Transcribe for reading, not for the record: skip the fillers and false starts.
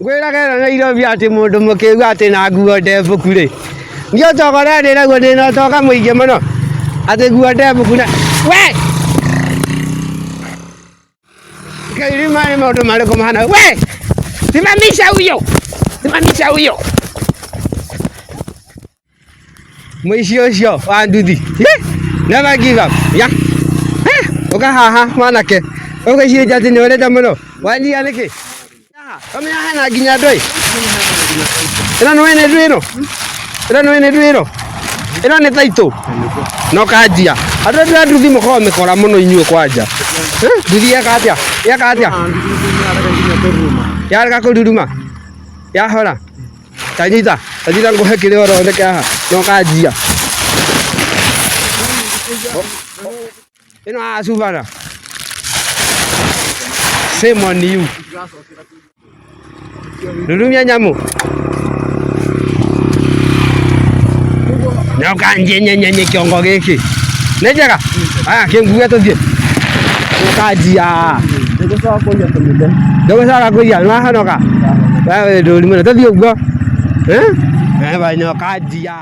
Gwĩra kera iro biati mũndũ mũkĩgu atĩ na nguo ndebuku rĩ. Ndio tokora ndĩra guo ndĩna toka mũingĩ mũno. Atĩ nguo ndebuku na we. Kairima ni maũndũ marĩkũ mahana. We! Simamisha huyo. Simamisha huyo. Mwishi ũcio wa nduthi. Never give up. Ya. Uka haha mwanake. Ũgĩciria atĩ nĩ ũrenda mũno. Wanjia nĩkĩ? Kama hana nginya ndoi. Ĩno nĩ wene ndwĩro. Ĩno nĩ wene ndwĩro. Ĩno nĩ taito. No kanjia. Andũ a nduthi mũkorwo mĩkora mũno inyuĩ kwanja. Nduthi yeka atĩa? Yeka atĩa? Yarega kũruruma. Yahora. Tanyita ngũhe kĩrĩa ũroneke haha. No kanjia. Ĩno acubana. Shame on you. Rurumia nyamu. No kanje nyenye kiongo gĩkĩ. Nĩ njega? Aya kĩnguue tũthiĩ. Ũkanjia. Ndũgũcoka kũiya nĩ wahanoga. Wewe ndũri mũno tũthiĩ ũguo. Wewe no kanjia.